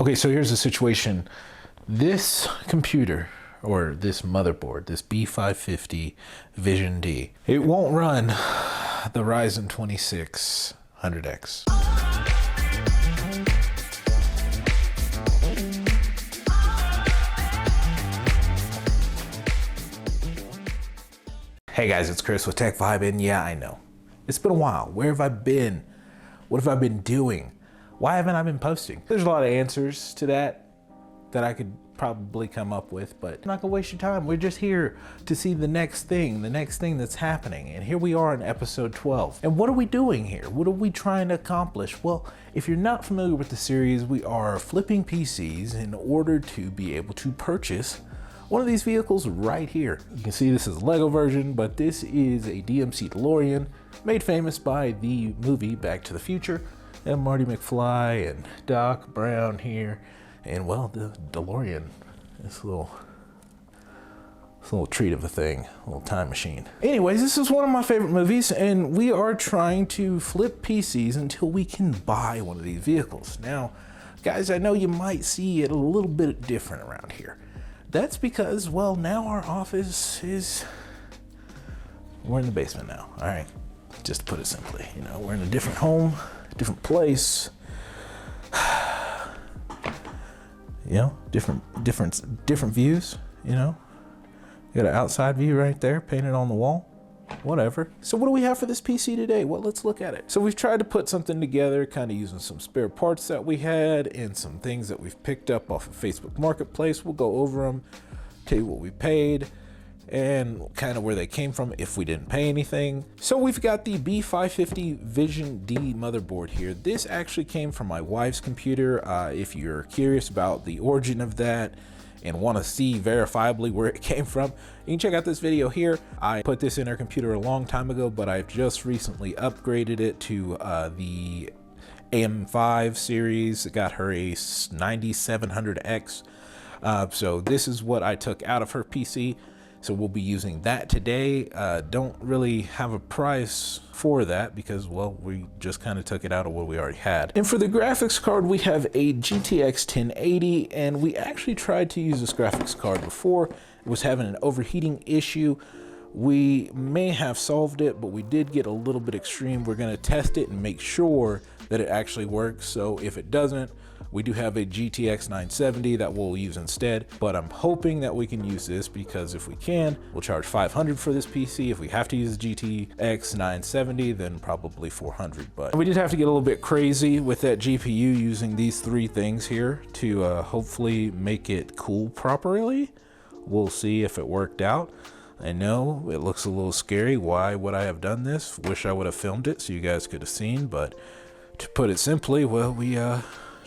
Okay, so here's the situation. This computer, or this motherboard, this B550 Vision D, it won't run the Ryzen 2600X. Hey guys, it's Chris with Tech Vibe, and yeah, I know. It's been a while. Where have I been? What have I been doing? Why haven't I been posting? There's a lot of answers to that I could probably come up with, but I'm not gonna waste your time. We're just here to see the next thing that's happening. And here we are in episode 12. And what are we doing here? What are we trying to accomplish? Well, if you're not familiar with the series, we are flipping PCs in order to be able to purchase one of these vehicles right here. You can see this is a Lego version, but this is a DMC Delorean made famous by the movie Back to the Future. And Marty McFly and Doc Brown here. And well, the DeLorean, this little treat of a thing, a little time machine. Anyways, this is one of my favorite movies, and we are trying to flip PCs until we can buy one of these vehicles. Now, guys, I know you might see it a little bit different around here. That's because, well, now our office is, we're in the basement now, all right? Just to put it simply, you know, we're in a different home, different place. You know, different views, you know. You got an outside view right there, painted on the wall, whatever. So what do we have for this PC today? Well, let's look at it. So we've tried to put something together, kind of using some spare parts that we had and some things that we've picked up off of Facebook Marketplace. We'll go over them, tell you what we paid, and kind of where they came from if we didn't pay anything. So we've got the B550 Vision D motherboard here. This actually came from my wife's computer. If you're curious about the origin of that and want to see verifiably where it came from, you can check out this video here. I put this in her computer a long time ago, but I've just recently upgraded it to the AM5 series. It got her a 9700X. So this is what I took out of her PC. So we'll be using that today. Don't really have a price for that because, well, we just kind of took it out of what we already had. And for the graphics card, we have a GTX 1080, and we actually tried to use this graphics card before. It was having an overheating issue. We may have solved it, but we did get a little bit extreme. We're gonna test it and make sure that it actually works. So if it doesn't, we do have a GTX 970 that we'll use instead, but I'm hoping that we can use this because if we can, we'll charge $500 for this PC. If we have to use the GTX 970, then probably $400. But we did have to get a little bit crazy with that GPU using these three things here to hopefully make it cool properly. We'll see if it worked out. I know it looks a little scary. Why would I have done this? Wish I would have filmed it so you guys could have seen, but to put it simply, well, we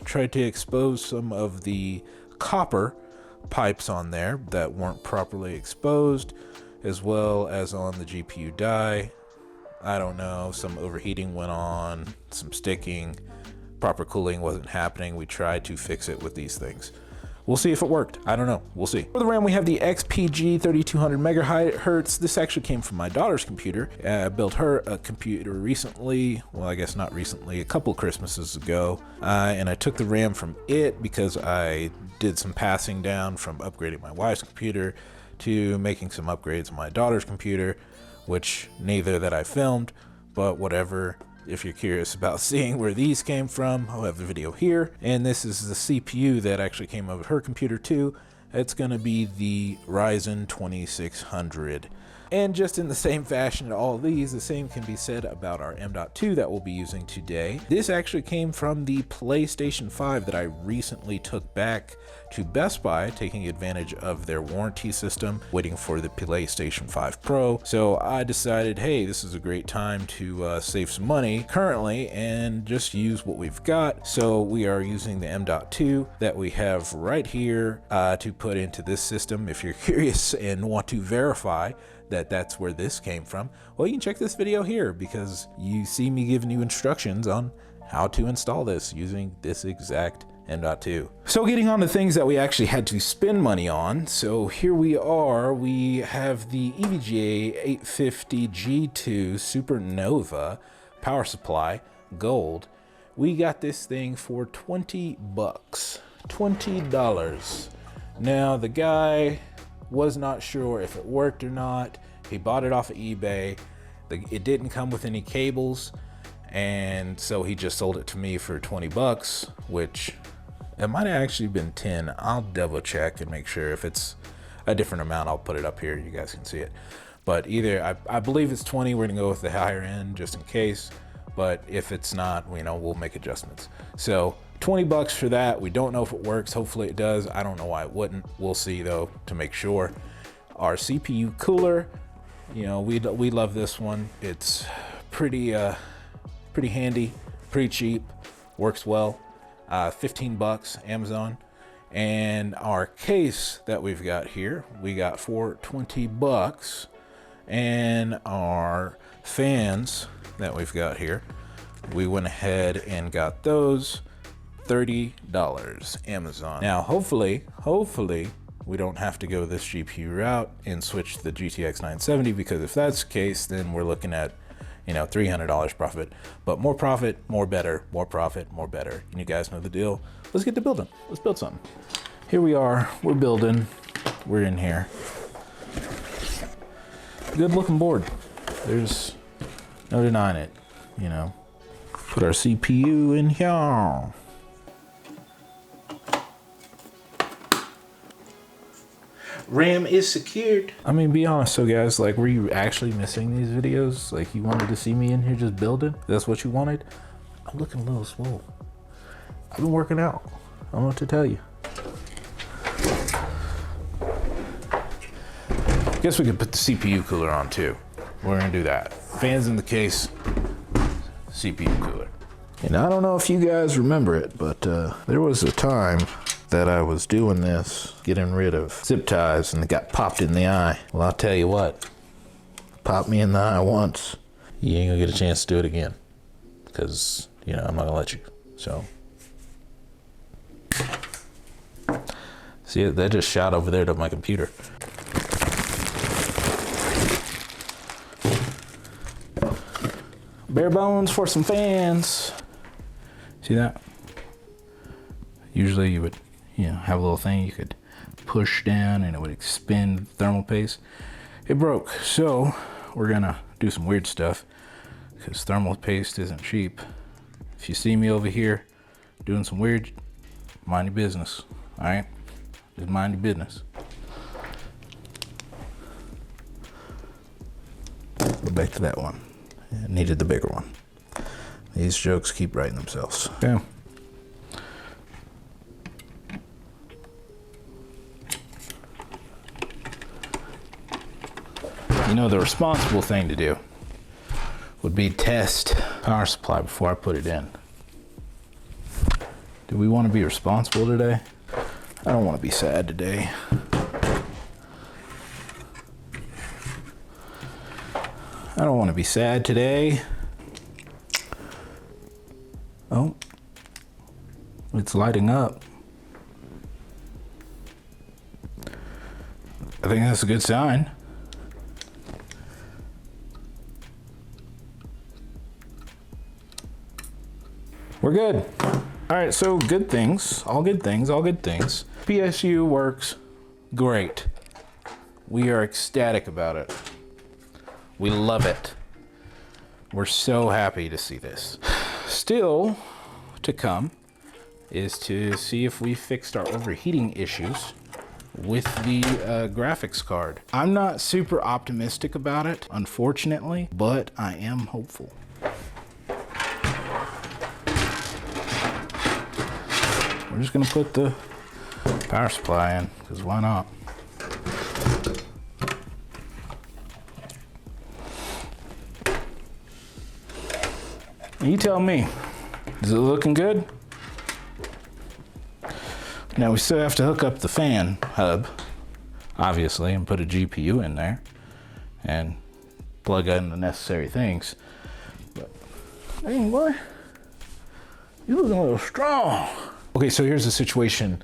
tried to expose some of the copper pipes on there that weren't properly exposed, as well as on the GPU die. I don't know, some overheating went on, some sticking, proper cooling wasn't happening. We tried to fix it with these things. We'll see if it worked. I don't know. We'll see. For the RAM, we have the XPG 3200 megahertz. This actually came from my daughter's computer. I built her a computer recently. Well, I guess not recently, a couple Christmases ago. And I took the RAM from it because I did some passing down from upgrading my wife's computer to making some upgrades on my daughter's computer, which neither that I filmed, but whatever. If you're curious about seeing where these came from, I'll have the video here. And this is the CPU that actually came out of her computer too. It's gonna be the Ryzen 2600. And just in the same fashion to all of these, the same can be said about our M.2 that we'll be using today. This actually came from the PlayStation 5 that I recently took back to Best Buy, taking advantage of their warranty system, waiting for the PlayStation 5 Pro. So I decided, hey, this is a great time to save some money currently and just use what we've got. So we are using the M.2 that we have right here to put into this system. If you're curious and want to verify that that's where this came from, well, you can check this video here because you see me giving you instructions on how to install this using this exact M.2. So getting on to things that we actually had to spend money on. So here we are, we have the EVGA 850 G2 Supernova power supply, gold. We got this thing for 20 bucks. $20. Now the guy was not sure if it worked or not. He bought it off of eBay. It didn't come with any cables, and so he just sold it to me for 20 bucks, which it might have actually been 10. I'll double check and make sure. If it's a different amount, I'll put it up here, you guys can see it. But either, I believe it's 20. We're gonna go with the higher end just in case, but if it's not, you know, we'll make adjustments. So 20 bucks for that. We don't know if it works. Hopefully it does. I don't know why it wouldn't. We'll see though, to make sure. Our CPU cooler, you know, we love this one. It's pretty handy, pretty cheap, works well. 15 bucks, Amazon. And our case that we've got here, we got for 20 bucks. And our fans that we've got here, we went ahead and got those, $30, Amazon. Now, hopefully, we don't have to go this GPU route and switch to the GTX 970, because if that's the case, then we're looking at, you know, $300 profit. But more profit, more better, more profit, more better. And you guys know the deal. Let's get to building. Let's build something. Here we are, we're building, we're in here. Good looking board. There's no denying it, you know. Put our CPU in here. RAM is secured. I mean, be honest, so guys, like, were you actually missing these videos? Like, you wanted to see me in here just building? That's what you wanted? I'm looking a little swole. I've been working out. I don't know what to tell you. Guess we could put the CPU cooler on too. We're gonna do that. Fans in the case, CPU cooler. And I don't know if you guys remember it, but there was a time that I was doing this, getting rid of zip ties, and it got popped in the eye. Well, I'll tell you what, popped me in the eye once. You ain't gonna get a chance to do it again, because, you know, I'm not gonna let you, so. See, that just shot over there to my computer. Bare bones for some fans. See that? Usually you would, you know, have a little thing you could push down and it would expand the thermal paste. It broke, so we're gonna do some weird stuff, because thermal paste isn't cheap. If you see me over here doing some weird, mind your business, all right? Just mind your business. Go back to that one. I needed the bigger one. These jokes keep writing themselves. Okay. You know, the responsible thing to do would be test power supply before I put it in. Do we want to be responsible today? I don't want to be sad today. I don't want to be sad today. Oh, it's lighting up. I think that's a good sign. We're good. All right, so good things, all good things, all good things. PSU works great. We are ecstatic about it. We love it. We're so happy to see this. Still to come is to see if we fixed our overheating issues with the graphics card. I'm not super optimistic about it, unfortunately, but I am hopeful. We're just gonna put the power supply in, because why not? You tell me, is it looking good? Now we still have to hook up the fan hub, obviously, and put a GPU in there and plug in the necessary things. But, hey, boy, you looking a little strong. Okay, so here's the situation.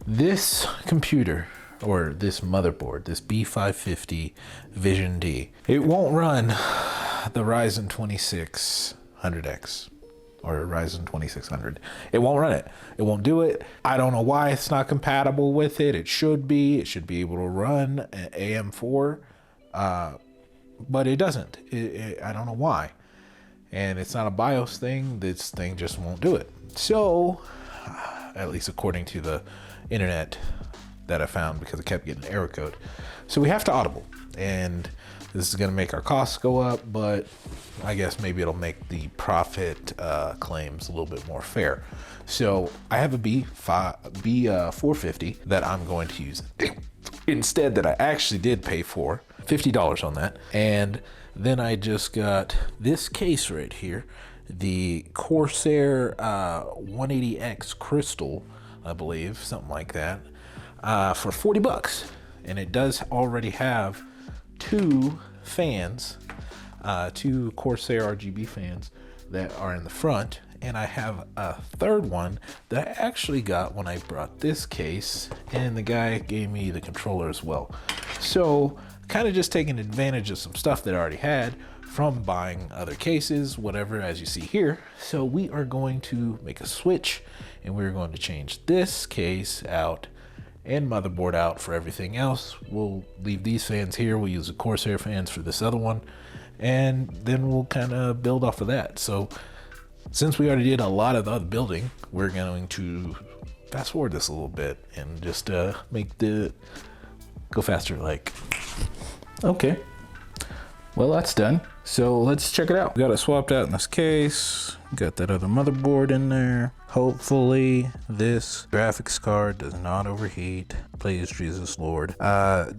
This computer, or this motherboard, this B550 Vision D, it won't run the Ryzen 2600X or a Ryzen 2600. It won't run it. It won't do it. I don't know why it's not compatible with it. It should be. It should be able to run an AM4, but it doesn't. I don't know why. And it's not a BIOS thing. This thing just won't do it. So, at least according to the internet that I found, because I kept getting error code. So we have to audible, and this is going to make our costs go up, but I guess maybe it'll make the profit claims a little bit more fair. So I have a B450 that I'm going to use instead, that I actually did pay for $50 on that. And then I just got this case right here, the Corsair 180X Crystal, I believe, something like that, for $40. And it does already have two fans, two Corsair RGB fans that are in the front. And I have a third one that I actually got when I brought this case, and the guy gave me the controller as well. So kind of just taking advantage of some stuff that I already had from buying other cases, whatever, as you see here. So we are going to make a switch, and we're going to change this case out and motherboard out for everything else. We'll leave these fans here. We'll use the Corsair fans for this other one, and then we'll kind of build off of that. So since we already did a lot of the other building, we're going to fast forward this a little bit and just make the go faster. Like, okay, well, that's done. So let's check it out. Got it swapped out in this case. Got that other motherboard in there. Hopefully this graphics card does not overheat. Please, Jesus Lord.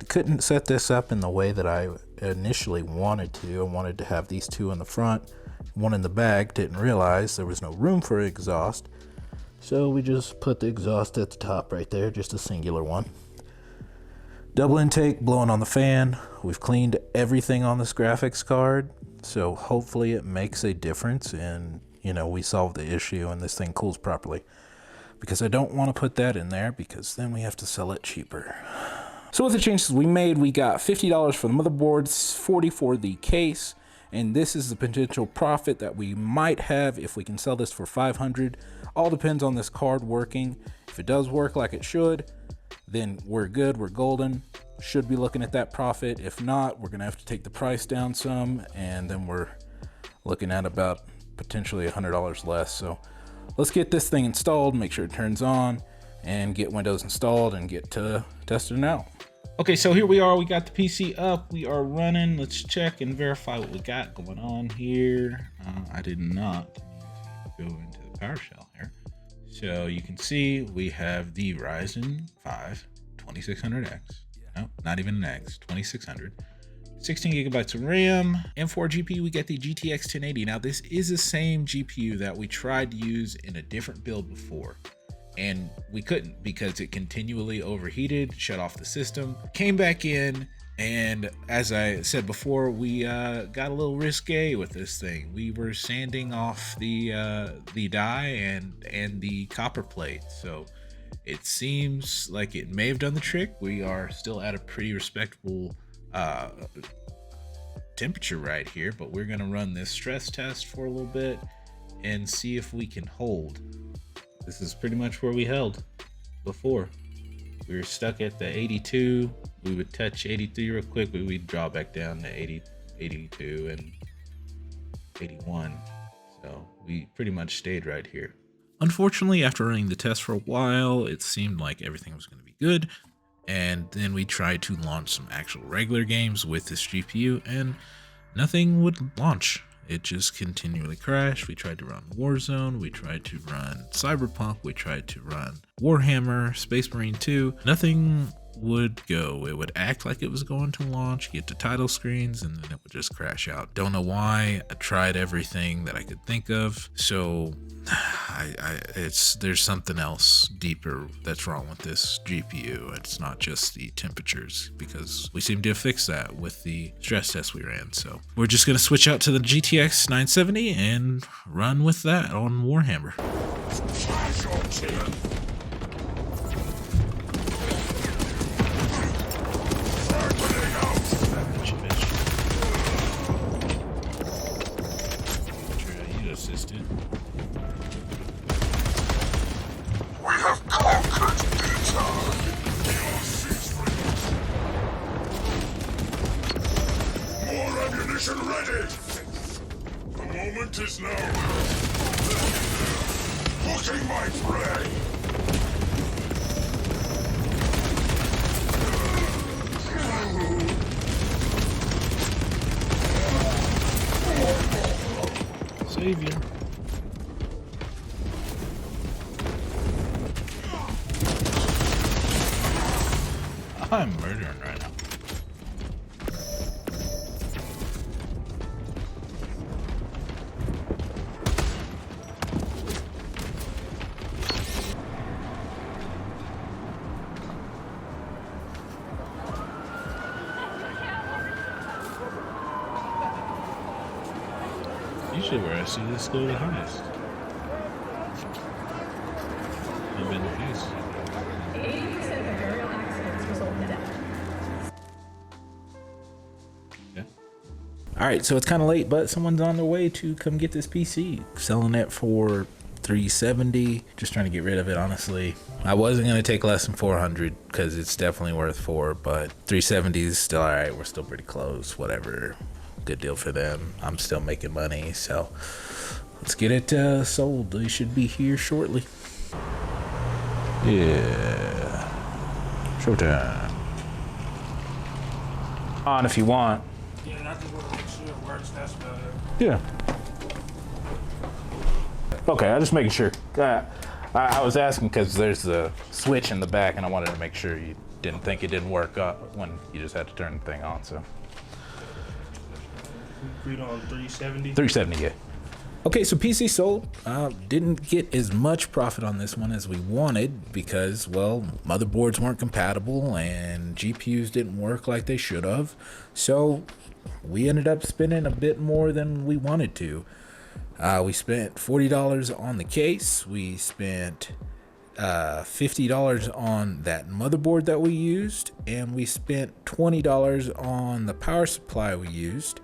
Couldn't set this up in the way that I initially wanted to. I wanted to have these two in the front, one in the back. Didn't realize there was no room for exhaust. So we just put the exhaust at the top right there, just a singular one. Double intake blowing on the fan. We've cleaned everything on this graphics card, so hopefully it makes a difference and, you know, we solve the issue and this thing cools properly. Because I don't want to put that in there, because then we have to sell it cheaper. So with the changes we made, we got $50 for the motherboard, $40 for the case, and this is the potential profit that we might have if we can sell this for $500. All depends on this card working. If it does work like it should, then we're good, we're golden. Should be looking at that profit. If not, we're gonna have to take the price down some, and then we're looking at about potentially $100 less. So let's get this thing installed, make sure it turns on, and get Windows installed and get to testing it out. Okay, so here we are, we got the PC up, we are running. Let's check and verify what we got going on here. I did not go into the PowerShell here. So you can see we have the Ryzen 5 2600X. No, not even an X, 2600. 16 gigabytes of RAM. M4 GPU, we get the GTX 1080. Now this is the same GPU that we tried to use in a different build before, and we couldn't because it continually overheated, shut off the system, came back in. And as I said before, we got a little risque with this thing. We were sanding off the die and the copper plate. So it seems like it may have done the trick. We are still at a pretty respectable temperature right here, but we're gonna run this stress test for a little bit and see if we can hold. This is pretty much where we held before. We were stuck at the 82. We would touch 83 real quick, but we'd draw back down to 80, 82 and 81. So we pretty much stayed right here. Unfortunately, after running the test for a while, it seemed like everything was going to be good. And then we tried to launch some actual regular games with this GPU, and nothing would launch. It just continually crashed. We tried to run Warzone, we tried to run Cyberpunk, we tried to run Warhammer, Space Marine 2. Nothing would go. It would act like it was going to launch, get to title screens, and then it would just crash out. Don't know why. I tried everything that I could think of. So there's something else deeper that's wrong with this GPU. It's not just the temperatures, because we seem to have fixed that with the stress test we ran. So we're just going to switch out to the GTX 970 and run with that on Warhammer. this now! Hooking my prey! Savior. I'm murdering right now. Usually where I see this go the highest. I've been confused. 80% of burial accidents result in death. Yeah. Alright, so it's kind of late, but someone's on their way to come get this PC. Selling it for $370. Just trying to get rid of it, honestly. I wasn't going to take less than $400 because it's definitely worth $400, but $370 is still alright. We're still pretty close. Whatever. Good deal for them. I'm still making money, so let's get it sold. They should be here shortly. Yeah. Showtime. On if you want. Yeah, and I just want to make sure it works. That's about it. Yeah. Okay, I'm just making sure. I was asking because there's a switch in the back, and I wanted to make sure you didn't think it didn't work when you just had to turn the thing on. So. Agreed on 370. 370, yeah. Okay, so PC sold. Didn't get as much profit on this one as we wanted because, well, motherboards weren't compatible and GPUs didn't work like they should have. So we ended up spending a bit more than we wanted to. We spent $40 on the case. We spent $50 on that motherboard that we used, and we spent $20 on the power supply we used.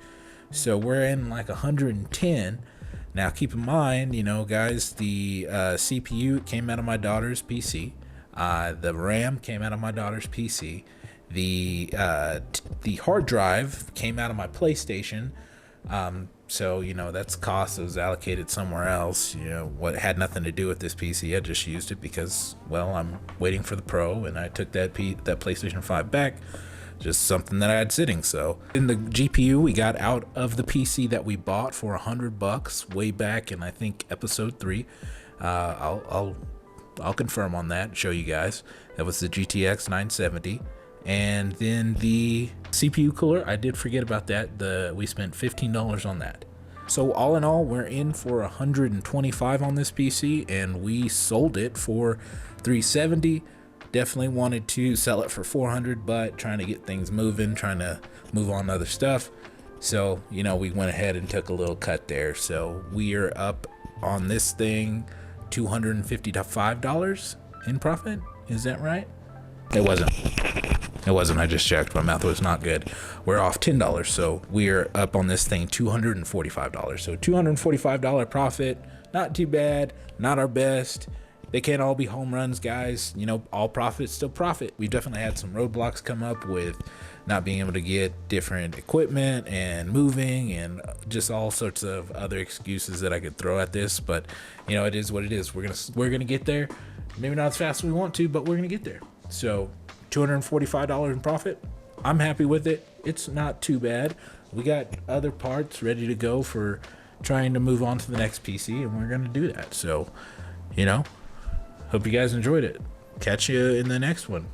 So we're in like 110. Now keep in mind, you know, guys, the CPU came out of my daughter's PC. The RAM came out of my daughter's PC. The hard drive came out of my PlayStation. So, you know, that's cost that was allocated somewhere else. You know, what had nothing to do with this PC. I just used it because, well, I'm waiting for the Pro, and I took that PlayStation 5 back. Just something that I had sitting. So in the GPU we got out of the PC that we bought for $100 way back in, I think, episode 3. I'll confirm on that and show you guys. That was the GTX 970. And then the CPU cooler, I did forget about that. We spent $15 on that. So all in all, we're in for $125 on this PC, and we sold it for $370. Definitely wanted to sell it for $400, but trying to get things moving, trying to move on to other stuff. So, you know, we went ahead and took a little cut there. So we are up on this thing $255 in profit. Is that right? It wasn't. I just checked. My math was not good. We're off $10. So we are up on this thing $245. So $245 profit. Not too bad. Not our best. They can't all be home runs, guys. You know, all profit, still profit. We've definitely had some roadblocks come up with not being able to get different equipment and moving and just all sorts of other excuses that I could throw at this. But, you know, it is what it is. We're gonna get there. Maybe not as fast as we want to, but we're gonna get there. So $245 in profit. I'm happy with it. It's not too bad. We got other parts ready to go for trying to move on to the next PC, and we're gonna do that. So, you know, hope you guys enjoyed it. Catch you in the next one.